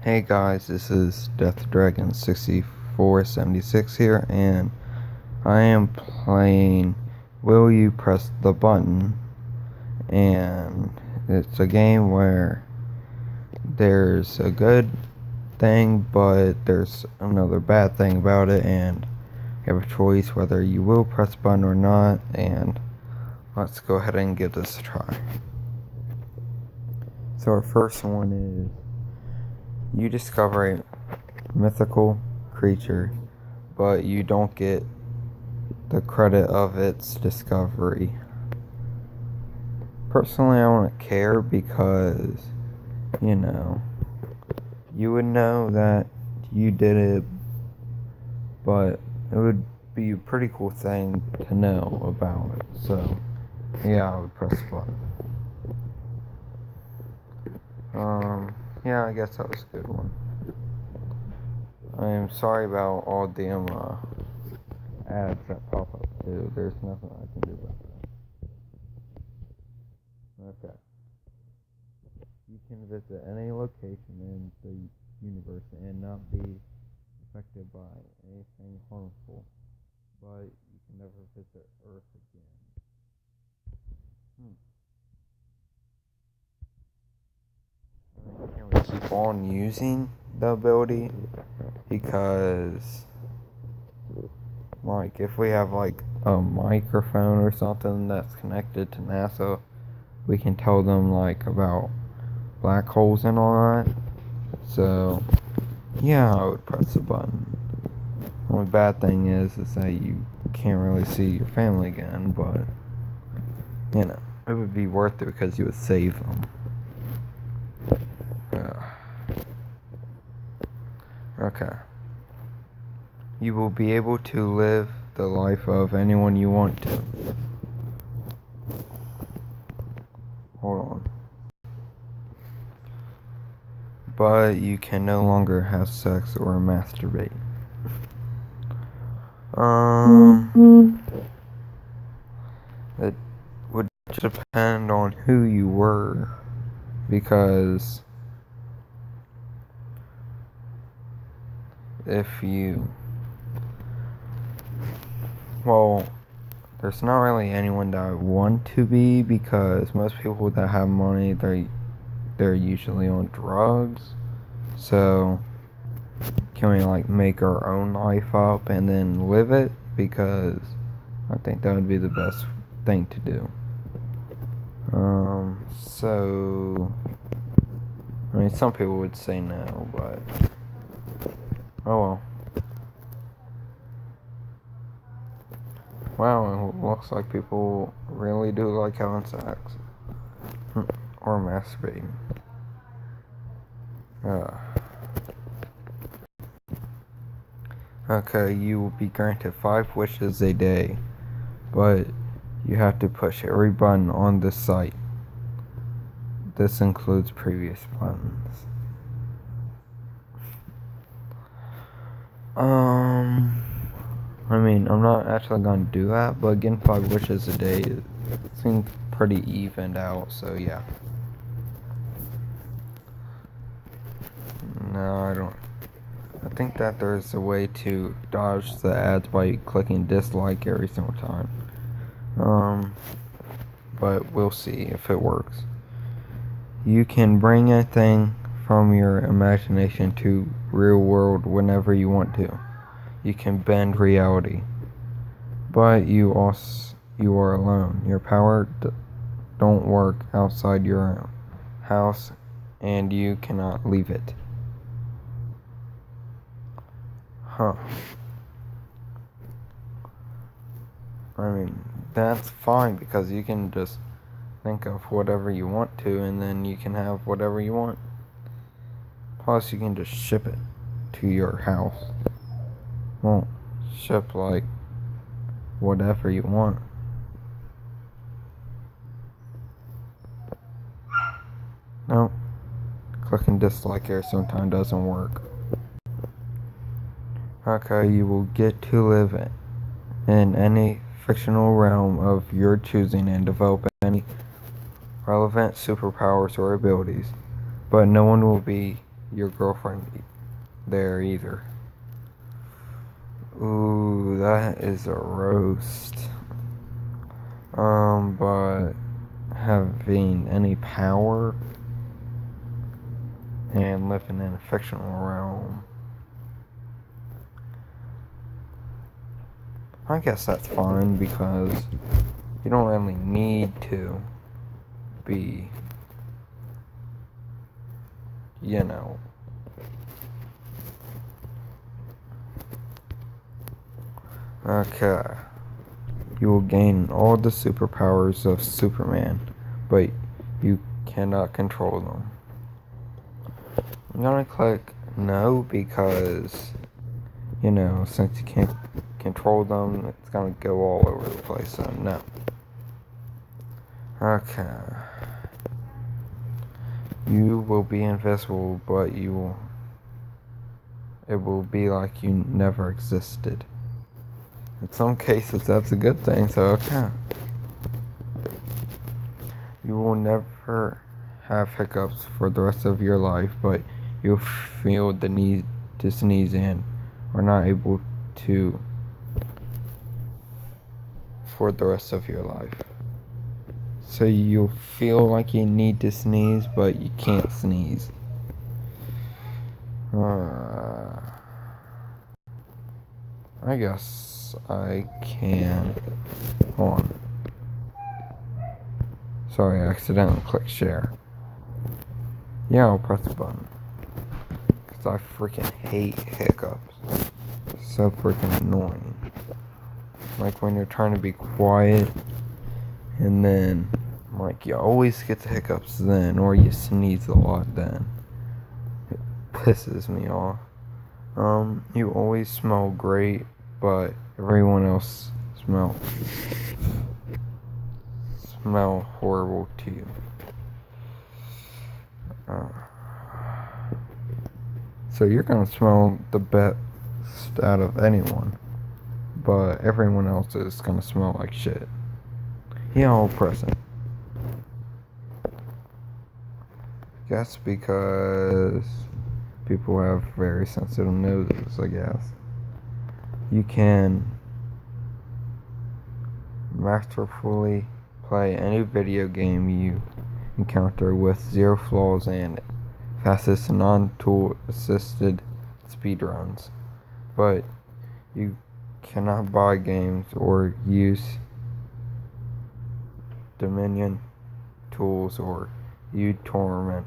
Hey guys, this is Death Dragon 6476 here, and I am playing Will You Press the Button? And it's a game where there's a good thing, but there's another bad thing about it, and you have a choice whether you will press the button or not, and let's go ahead and give this a try. So our first one is you discover a mythical creature, but you don't get the credit of its discovery. Personally, I wouldn't care because, you would know that you did it, but it would be a pretty cool thing to know about it. So, yeah, I would press the button. Yeah, I guess that was a good one. I am sorry about all the ads that pop up too. There's nothing I can do about that. Okay. You can visit any location in the universe and not be affected by anything harmful, but you can never visit Earth again. Can we keep on using the ability? Because, like, if we have, like, a microphone or something that's connected to NASA, we can tell them, like, about black holes and all that. So, yeah, I would press the button. The only bad thing is that you can't really see your family again, but, it would be worth it because you would save them. Okay. You will be able to live the life of anyone you want to. Hold on. But you can no longer have sex or masturbate. It would depend on who you were, because if you, well, there's not really anyone that I want to be, because most people that have money, they're usually on drugs. So can we like make our own life up and then live it? Because I think that would be the best thing to do. So I mean, some people would say no, but oh well. Wow, it looks like people really do like having sex or masturbating. Okay, you will be granted 5 wishes a day, but you have to push every button on the site. This includes previous buttons. I mean, I'm not actually going to do that, but getting 5 wishes a day seems pretty evened out, so yeah. No, I don't. I think that there's a way to dodge the ads by clicking dislike every single time. But we'll see if it works. You can bring a thing from your imagination to real world whenever you want to. You can bend reality, but you are alone. Your power don't work outside your house, and you cannot leave it. Huh. I mean, that's fine because you can just think of whatever you want to, and then you can have whatever you want. Plus, you can just ship it to your house. Well, ship like whatever you want. No, clicking dislike here sometimes doesn't work. Okay, you will get to live in any fictional realm of your choosing and develop any relevant superpowers or abilities, but no one will be your girlfriend there either. Ooh, that is a roast. But having any power and living in a fictional realm, I guess that's fine because you don't really need to be, you know, okay. You will gain all the superpowers of Superman, but you cannot control them. I'm gonna click no because, since you can't control them, it's gonna go all over the place, so no. Okay. You will be invisible, but it will be like you never existed. In some cases, that's a good thing, so okay. You will never have hiccups for the rest of your life, but you'll feel the need to sneeze and are not able to for the rest of your life. So you'll feel like you need to sneeze, but you can't sneeze. I guess I can. Hold on. Sorry, I accidentally clicked share. Yeah, I'll press the button. Because I freaking hate hiccups. So freaking annoying. Like when you're trying to be quiet and then, like, you always get the hiccups then, or you sneeze a lot then. It pisses me off. You always smell great, but everyone else smell horrible to you. So you're gonna smell the best out of anyone, but everyone else is gonna smell like shit. Yeah, I'll press it. Guess because people have very sensitive noses, I guess. You can masterfully play any video game you encounter with zero flaws and fastest non-tool assisted speedruns, but you cannot buy games or use Dominion tools or uTorrent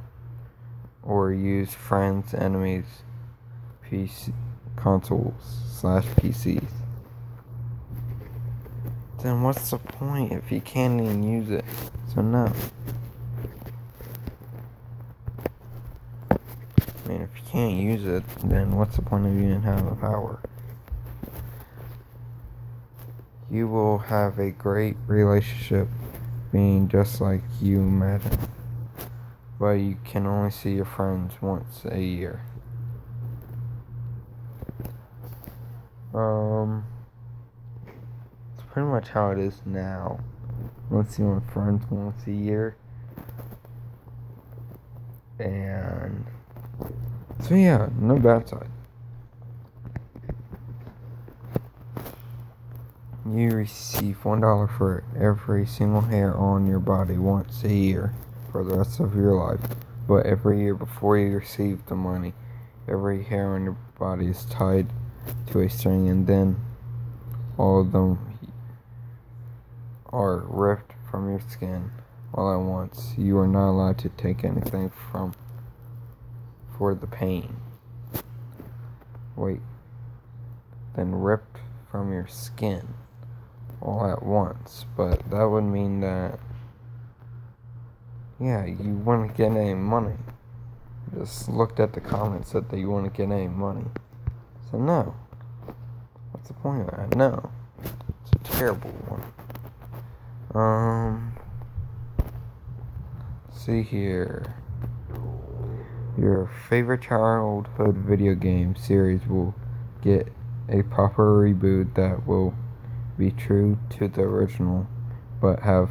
or use friends, enemies, PC consoles/PCs. Then what's the point if you can't even use it? So no. I mean, if you can't use it, then what's the point of even having the power? You will have a great relationship being just like you imagine, but you can only see your friends once a year. It's pretty much how it is now. Only see my friends once a year. And so yeah, no bad side. You receive $1 for every single hair on your body once a year for the rest of your life. But every year before you receive the money, every hair on your body is tied to a string, and then all of them are ripped from your skin all at once. You are not allowed to take anything for the pain. Wait, then ripped from your skin all at once, but that would mean that, yeah, you wouldn't get any money. Just looked at the comments that you wouldn't get any money. So no. What's the point of that? No. It's a terrible one. See here. Your favorite childhood video game series will get a proper reboot that will be true to the original, but have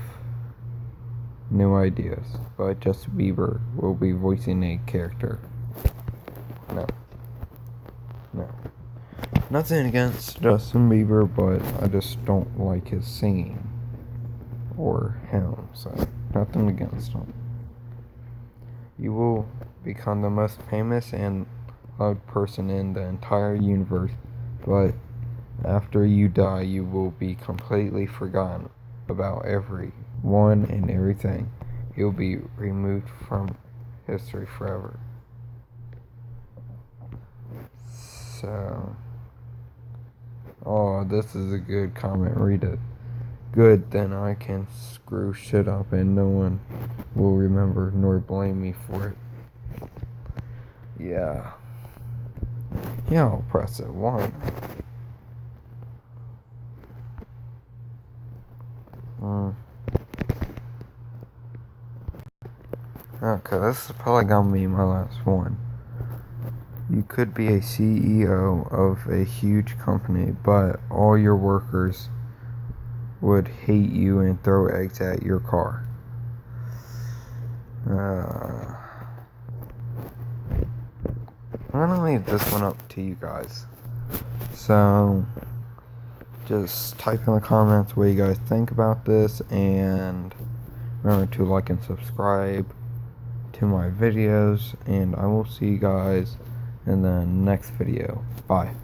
new ideas. But Justin Bieber will be voicing a character. No. No. Nothing against Justin Bieber, but I just don't like his singing. Or him, so nothing against him. You will become the most famous and loved person in the entire universe, but after you die, you will be completely forgotten about everyone and everything. You'll be removed from history forever. So, oh, this is a good comment. Read it. Good, then I can screw shit up and no one will remember nor blame me for it. Yeah. Yeah, I'll press it. One. Okay, this is probably gonna be my last one. You could be a CEO of a huge company, but all your workers would hate you and throw eggs at your car. I'm gonna leave this one up to you guys. So, just type in the comments what you guys think about this, and remember to like and subscribe to my videos, and I will see you guys in the next video. Bye.